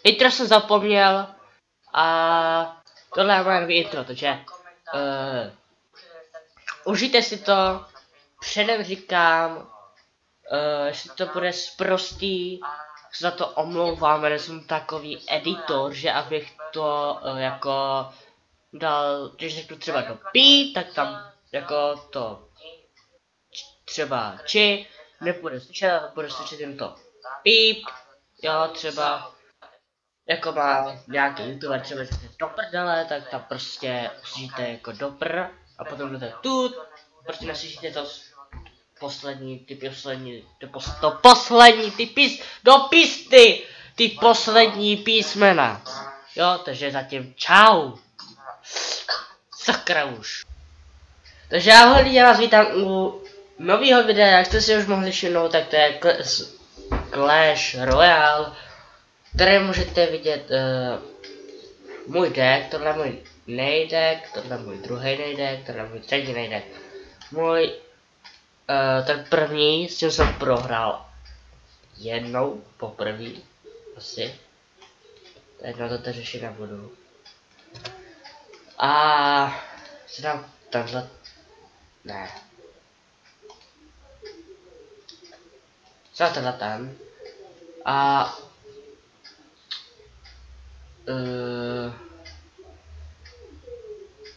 Intro jsem zapomněl a tohle je moje nový intro, takže užijte si to, předem říkám, jestli to bude sprostý, se za to omlouvám, já jsem takový editor, že abych to jako dal, když řeknu třeba do P, tak tam jako to třeba či, nebude slyšet, bude slyšet jen to píp, jo, třeba jako má nějaký youtuber třeba do prdele, tak tam prostě uslyšíte jako dopr a potom jdete tu, prostě neslyšíte to poslední, ty poslední písmena, jo, takže zatím čau, sakra už. Takže ahoj, já vás vítám u nového videa, jak jste si už mohli všimnout, tak to je Clash Royale, které můžete vidět můj deck, tohle je můj nejdek, tohle je můj druhý nejdek, tohle je můj třetí nejdek. Můj, ten první, s tím jsem prohrál jednou, poprvé, asi. Jednou to teď řešit nebudu. A si dám tenhle, ne. Co tenhle ten. A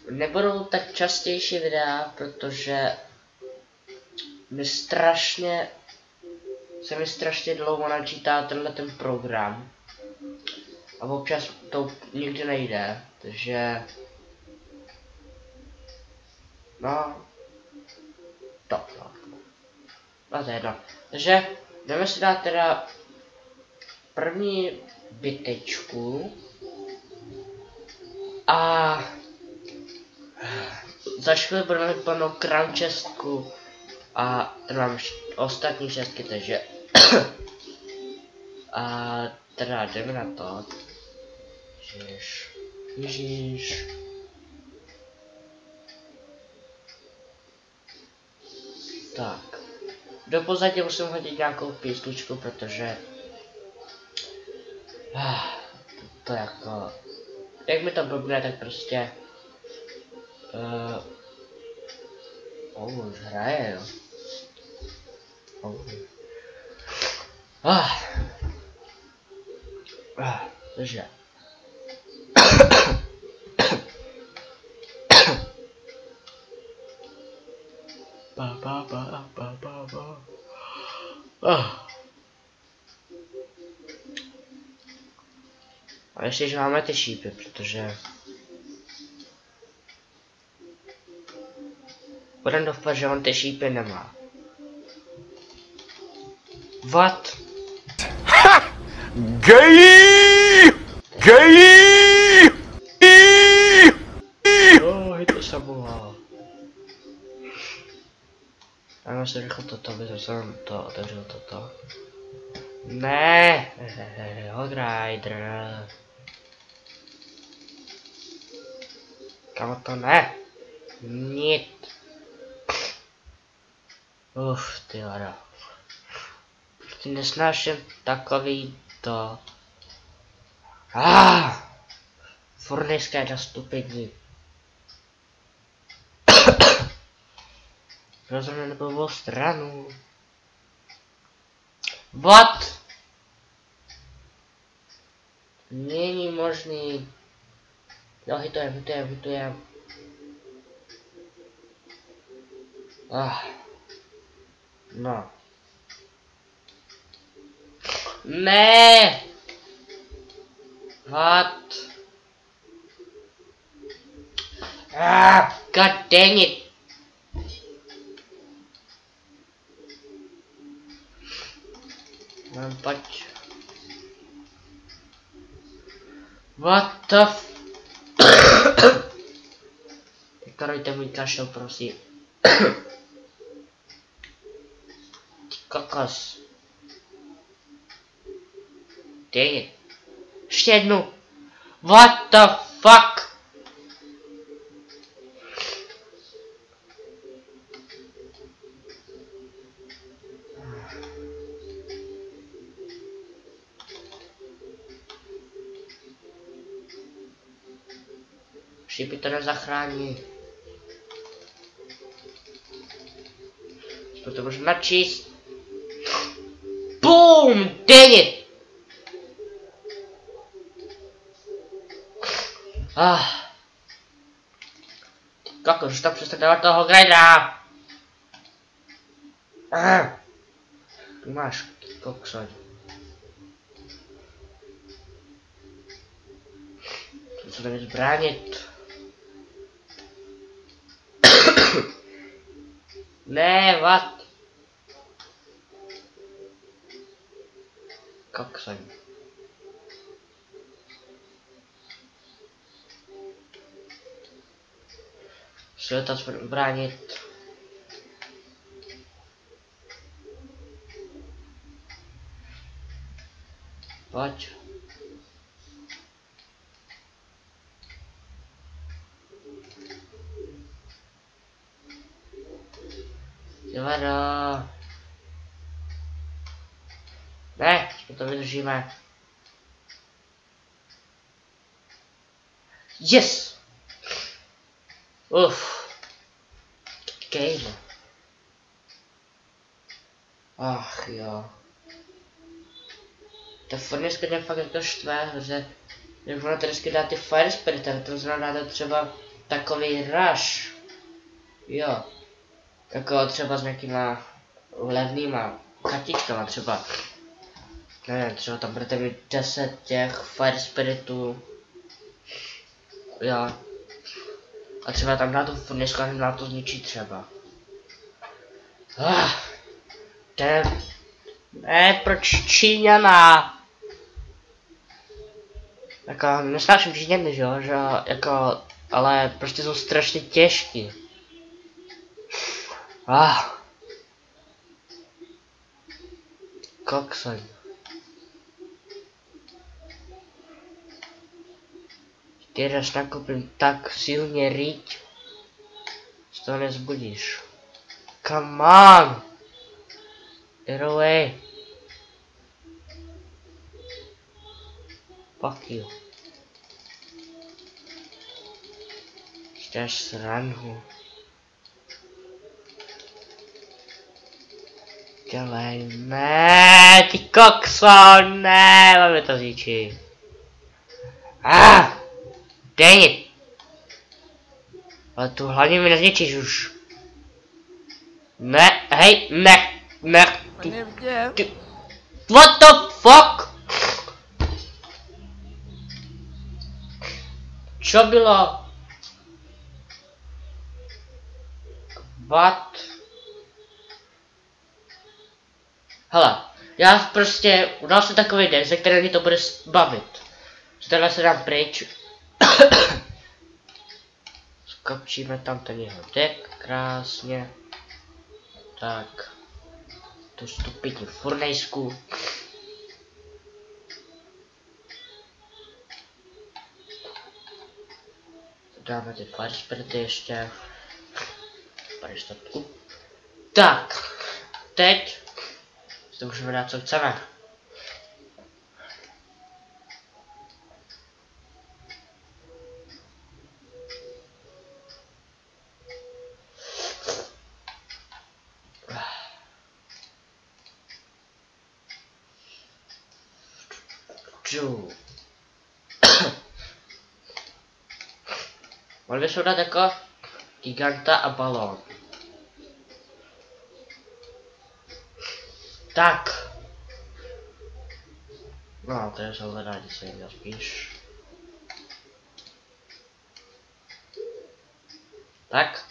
nebudou tak častější videa, protože se mi strašně dlouho načítá tenhle ten program. A občas to nikdy nejde, takže no to je jedno. Takže jdeme si dát teda první bitečku a za chvíli budeme mít plnou crown chestku a tady mám ostatní šestky, takže a teda jdeme na to. Ježiš. Tak. Do pozadí musím hodit nějakou písničku, protože to jako, jak mi to blbne, tak prostě už hraje, jo. Takže a ještě, že máme ty šípy, protože budem doufat, že on ty šípy nemá. What? Ha! Gay! Gay! Je to samoval. Ano, se rychle toto, aby jsem to otevřel toto. Ne, Hodrider. Kamo to ne? Nic. Ty vado. Ty nesnáším takový to. Furt dneska je stupidní. Rozhodně nebyl stranu. What? Není možný. Jo, hitujem. No. Ne. What? God dang it. Pojď. What the f... Karujte můj kašel, prosím. Ty kokos. Dang it. Ještě jednu. What the fuck? Šípy to nezachrání. To můžu načíst. BOOM! Dang it! Kako, už tam přestane dávat toho Grindera! Tu máš, koksoň. To se nevíc bránit. Ne, what? Koksoň. Musíme to aspoň bránit. Pojď. Jdeme. Ne, jsme to vydržíme. Yes! Game. Ach jo. Ta furniska mě fakt jako štve, že když ona tady dá ty fire spiriter, to znamená třeba takový rush. Jo. Jako třeba s nějakýma levnýma kartičkama třeba. Nevím, třeba tam budete mít 10 těch fire spiritů. Jo. A třeba tam dá tu furnisku a nám to zničí třeba. Ne, proč Číňana? Jako, nesnáším Číňany, že jo, že jako, ale prostě jsou strašně těžký. Koksoň. Ty raz nakupím tak silně rýť, že to nezbudíš. Come on! Get away! Fuck you. Chceš sranhu. Dělej, ne, ty kokso, ne, máme to zničit. Dang it. Ale tu hlavně mi nezničíš už. Ne, hej, ne, ty, what the fuck? Čo bylo? What? Hele, já prostě udal jsem takový den, ze kterého mi to bude bavit. Z tenhle se dám pryč. Skopčíme tam ten jeho deck, krásně. Tak. Tu stupidní furnejsku. Dáme ty fire spirity ještě. 50. Tak. Teď si můžeme dát, co chceme. Mohli bychom dát jako giganta a balón. Tak. No, to je zhledání se jde spíš. Tak.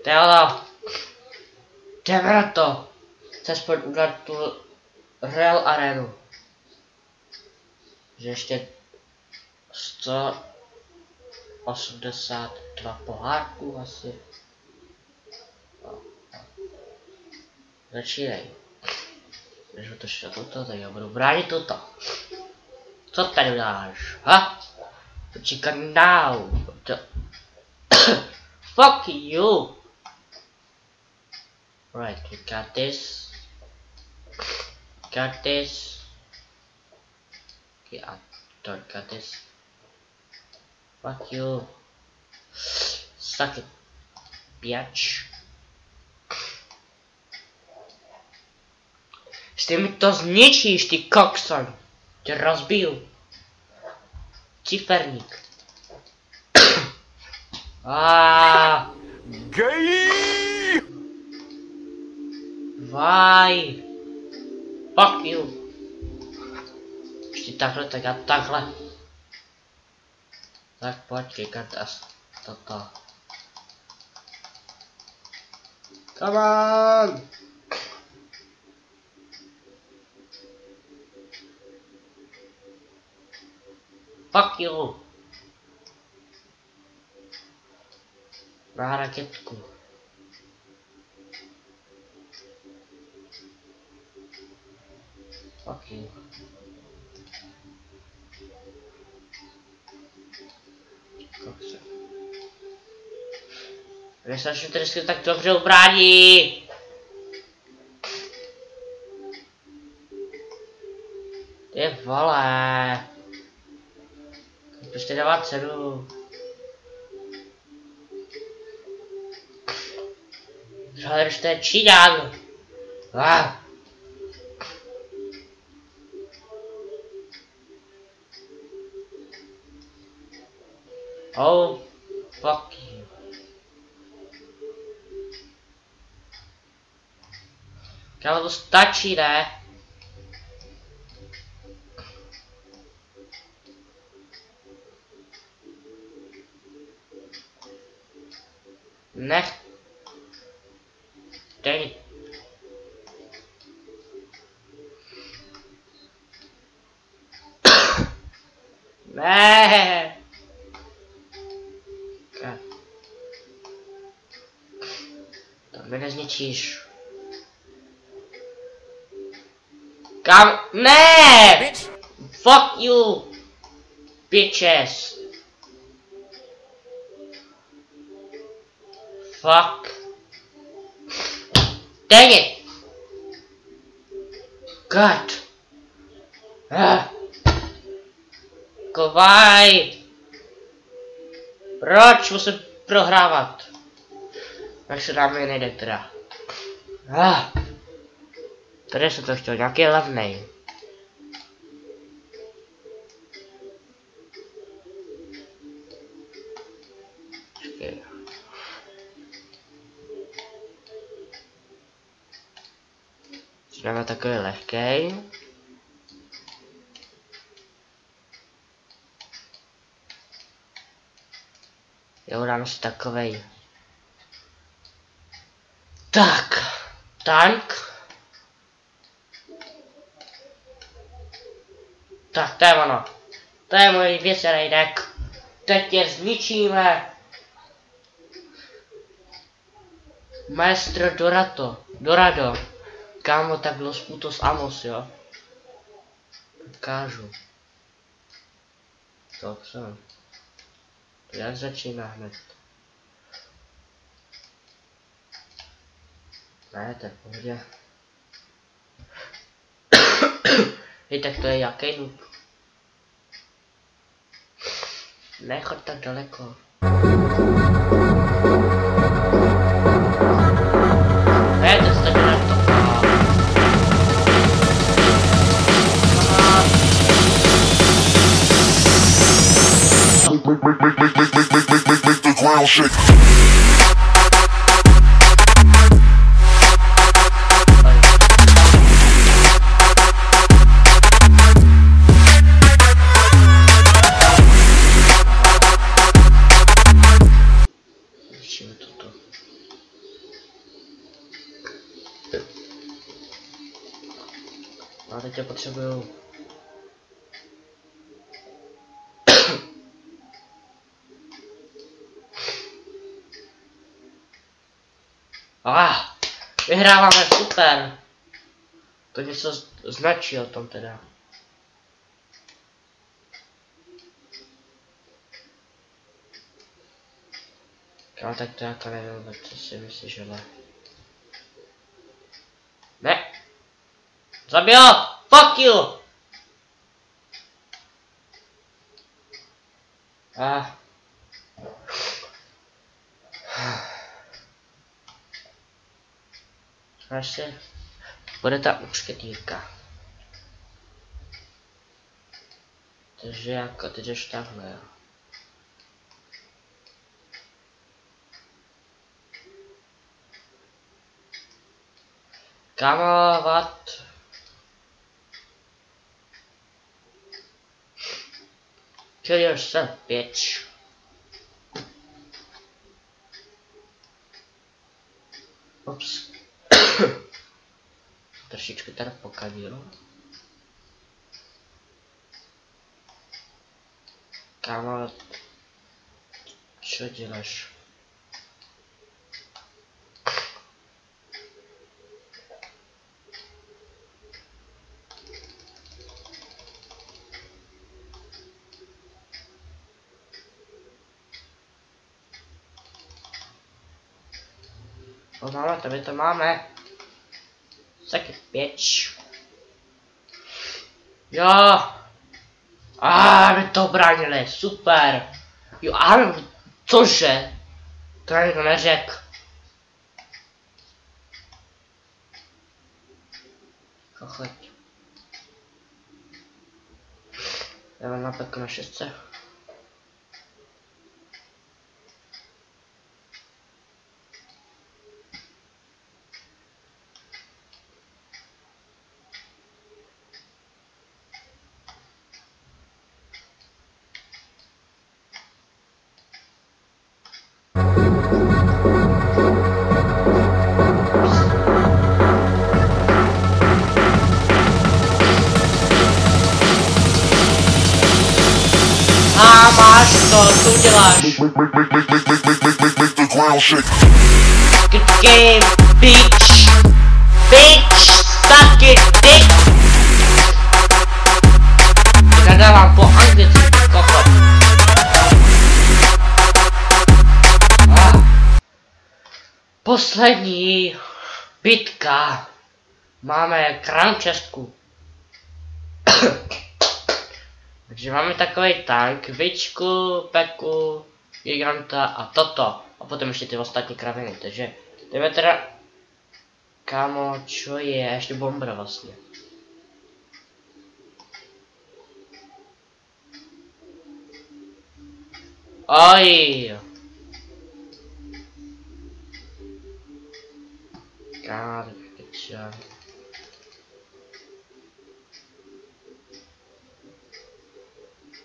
Teolo. Jdeme na to. Chci aspoň udělat tu real arenu. Že ještě 182 pohárků asi. Začínej. Když to šlo toto, tak já budu bránit toto. Co tady uděláš? Chicken now. Fuck you. Right, we got this. Got this. Okay, I don't got this. Fuck you. Suck it, bitch. Ty mi to zničíš, ty kokson. Tě rozbiju. Ciferník. Gay! Why? Fuck you. Ještě takhle, tak já takhle. Tak pojď, kejkat as toto. Come on! Fuck you. Na raketku. Fuck you. Kokse. Mě se naši trysky tak dobře ubrání. Ty vole. Prostě dává cenu. Ale to je Číňan. Oh, fuck you. Kámo, to stačí, ne? Nech. Dang it. Ne. To mi nezničíš. Kam? Ne! Fuck you! Bitches! Fuck. Dang it! God! Kovaj! Proč musím prohrávat? Tak se dáme nejde teda. Tady jsem to chtěl, nějaký levnej. Počkej. Dáme takový lehkej. Jo, dáme si takovej. Tak. Tank. Tak, to je ono. To je můj věsený deck. Teď je zničíme. Maestro Dorado. Kámo, tak Los Putos Amos, jo. Ukážu. To jsem. To jak začíná hned. Ne, to je v pohodě. Hej, tak to je jaký noob? Nechoď tak daleko. Ne, to jste na to. Make the ground shake. A teď já potřebuju. Vyhráváme, super. To něco značí o tom teda. Ale tak to jako nevím, co si myslíš, že ne. Ne. Zabil! Fuck you! Asi bude ta mušketýrka. Takže jako ty jdeš takhle, jo. Kamovat. Kill yourself, bitch. Ups. Trošičku teda pokadilo. Kámo, čo děláš? No máme to, my to máme. Taky pěč. Jo. My to obránili, super. Jo, ale cože? To nikdo neřekl. Chochoď. Já mám napětku na 6. Máš to, co uděláš? Good game, bitch! Bitch! Suck it, dick! Nadávám po anglicky, kokot. Poslední bitka. Máme Crown Česku. Takže máme takový tank, Vičku, Peku, Giganta a toto. A potom ještě ty ostatní kraviny, takže jdeme teda... Kámo, čo je? Ještě bombra vlastně. Oj! Kámo, piča.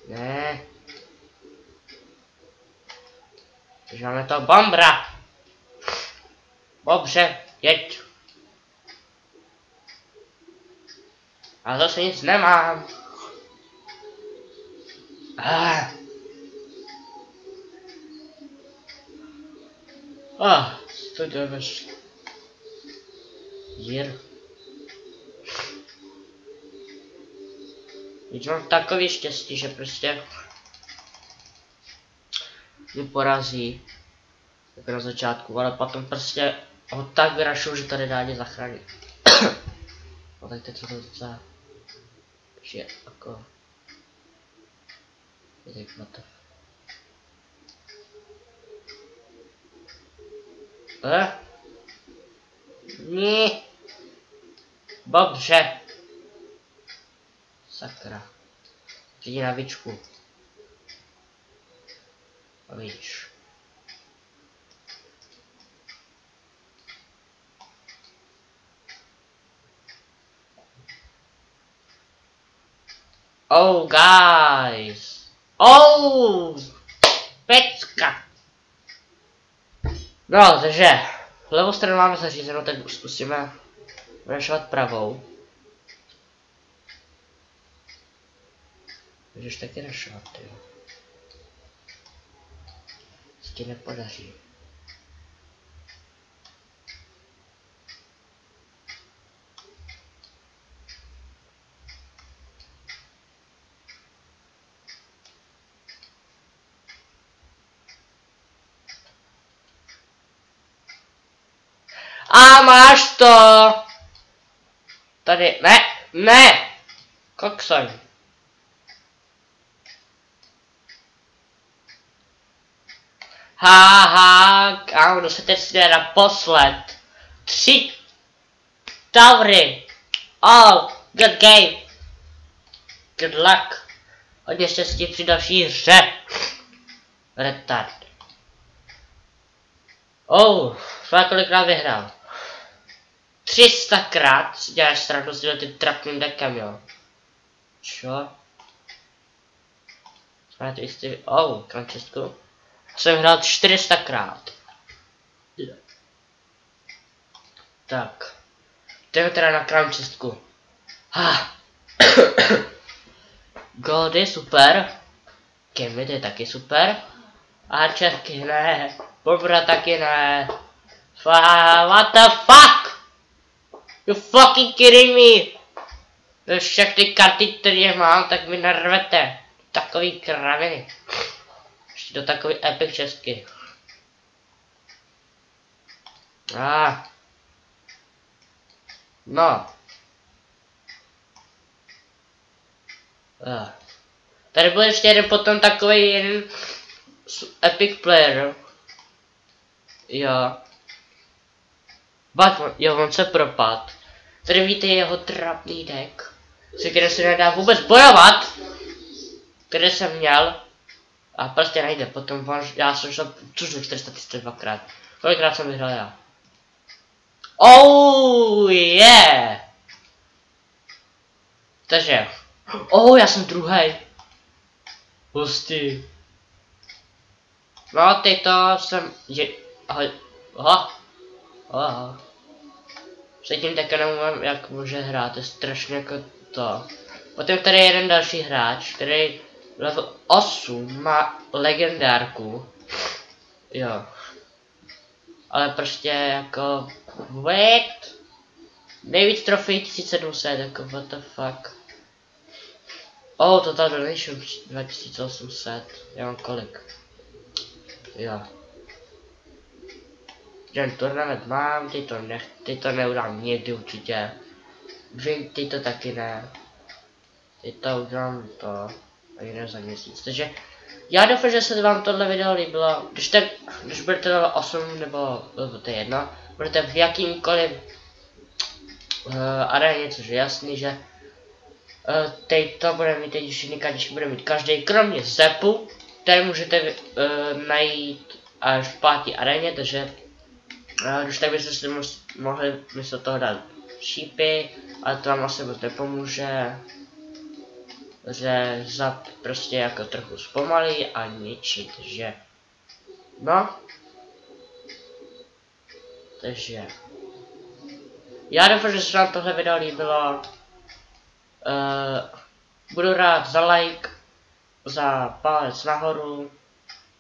Ne. Takže máme to bombra. Dobře, jeď. Ale zase nic nemám. To jdeš. Jir. Teď mám takový štěstí, že prostě mě porazí jako na začátku, ale potom prostě ho tak vyrašou, že tady dá mě zachránit. No tak teď co to za... že jako... Vidík na to. Ní. Dobře. Sakra. Jdi na Vičku. A vidíš. Oh, guys. Oh, pecka. No, takže levou stranu máme zařízenou, tak už zkusíme vyrašovat pravou. Můžeš taky rašovat, jo. Se ti nepodaří. A máš to! Tady, ne! Koksoň. Kámo, kdo se teď směje naposled? 3, Taury! Oh, good game! Good luck! Hodně štěstí při další hře! Retard. Oh, šla kolikrát vyhrál. 300krát si děláš srandu s ty trapným dekem, jo. Čo? Jsme to jistý... Oh, krančestku. Jsem hrál 400krát. Tak. Jdeme teda na krančestku. Gold je super. Kemit je taky super. A čerky ne. Bobra taky ne. What the fuck? You fucking kidding me? Všechny karty, které mám, tak mi narvete. Takový kraviny. Ještě do takový epic česky. No. Tady byl ještě jeden potom takový jeden epic player. Jo. Batman, jo, on se propad. Tady víte jeho trapný deck, se kterým se nedá vůbec bojovat, který jsem měl. A prostě nejde, potom já jsem šel, což 432krát. Kolikrát jsem vyhrál já? Oh yeah! Takže, já jsem druhý. Hustý. No, teď to jsem, Předtím taky nevím, jak může hrát, to je strašně jako to. Potom tady je jeden další hráč, který level 8 má legendárku. Jo. Ale prostě jako... Wait! Nejvíc trofej 1700, jako what the fuck. Total donation 2800, já mám kolik? Jo. Ten turnament mám, ty to neudám někdy určitě. Drink, ty to taky ne. Ty to udělám to ani za měsíc, takže já doufám, že se vám tohle video líbilo. Když budete level 8 nebo to je jedno, budete v jakýmkoliv aréně, což je jasný, že teď to bude mít když bude mít každý, kromě Zepu, který můžete najít až v 5. aréně, takže když tak byste si mohli místo toho dát šípy, ale to vám asi moc nepomůže. Že Zap prostě jako trochu zpomalí a ničit, že? No. Takže. Já doufám, že se vám tohle video líbilo. Budu rád za like, za palec nahoru,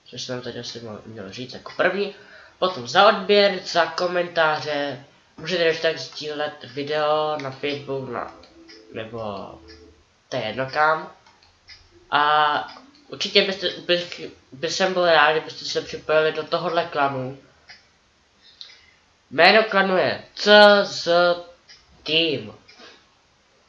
což jsem teď asi měl říct jako první. Potom za odběr, za komentáře. Můžete ještě tak sdílet video na Facebook, nebo to je jedno kam. A určitě bych byl rád, kdybyste se připojili do tohohle klanu. Jméno klanu je CZ Team.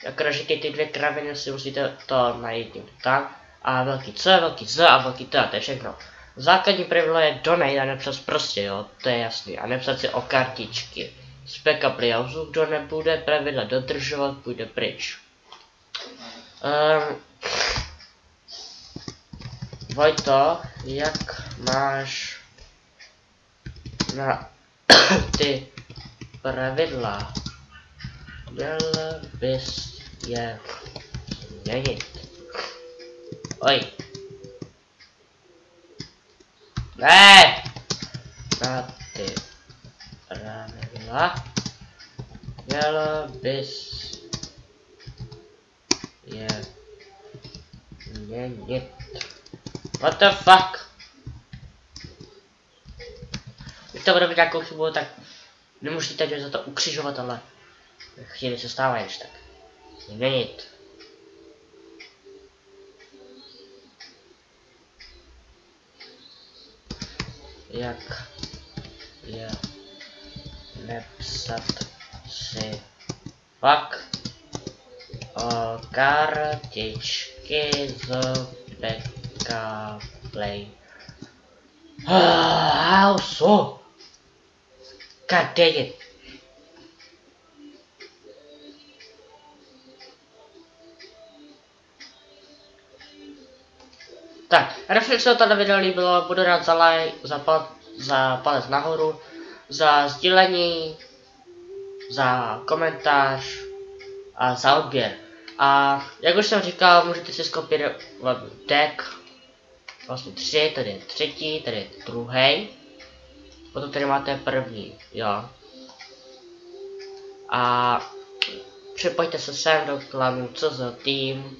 Akorát říkají ty dvě kraviny, si musíte to najít někde tam. A velký C, velký Z a velký T, to je všechno. Základní pravidlo je donate a nepsat prostě, jo, to je jasný. A nepsat si o kartičky. Z backup layoutu, kdo nebude pravidla dodržovat, půjde pryč. Vojto, jak máš na ty pravidla? Měl bys je změnit. Oj. Ne! Na ty pravidla měl bys je změnit. What the fuck? Když to bude mít nějakou chybu, tak nemusíte teď za to ukřižovat, ale chvíli se stává ještě tak. Změnit. Jak je nepsat si fuck o kartičky z backup play. How so? God dang it. Tak, reflex se tohle video líbilo, budu rád za like, za palec nahoru, za sdílení, za komentář a za odběr. A jak už jsem říkal, můžete si skopírovat deck, vlastně 3, tady je třetí, tady je druhý, potom tady máte první, jo. A připojte se sem do klanu CZ Team,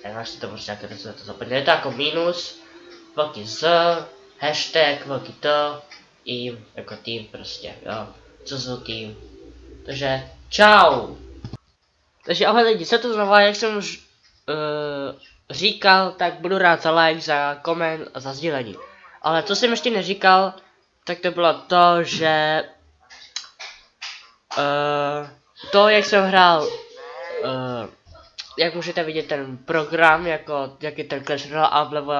jak si to prostě nějaké to zapadne, je to jako minus, velký Z, hashtag, velký T, jako tým prostě, jo, CZ Team. Takže čau! Takže ahoj lidi, co to znamená, jak jsem už říkal, tak budu rád za like, za koment a za sdílení. Ale co jsem ještě neříkal, tak to bylo to, že to, jak jsem hrál, jak můžete vidět ten program, jako jak je ten Clash Royale a vlevo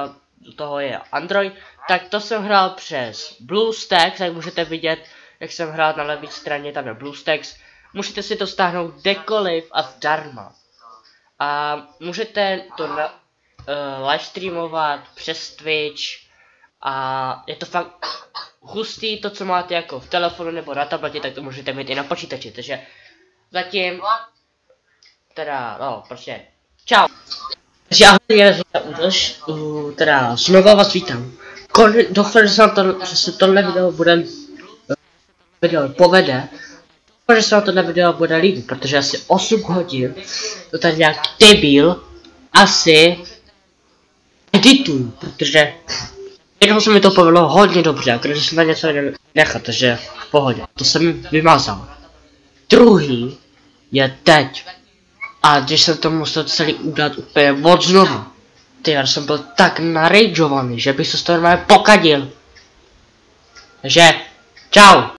toho je Android, tak to jsem hrál přes BlueStacks, jak můžete vidět, jak jsem hrál na levé straně, tam je BlueStacks. Můžete si to stáhnout kdekoliv a zdarma. A můžete to livestreamovat přes Twitch a je to fakt hustý, to co máte jako v telefonu nebo na tabletě, tak to můžete mít i na počítači, takže zatím, teda, no, prostě, čau. Takže ahoj, já jsem teda znovu vás vítám. Doufám, že se tohle video povede. Že se vám tohle video bude líbit, protože asi 8 hodin to tady nějak debil asi edituju, protože jednou se mi to povedlo hodně dobře, akorát jsem na něco nechat, takže v pohodě, to jsem vymazal. Druhý je teď a když jsem to musel celý udělat úplně od znovu, já jsem byl tak narageovaný, že bych se z toho normálně pokadil. Takže čau.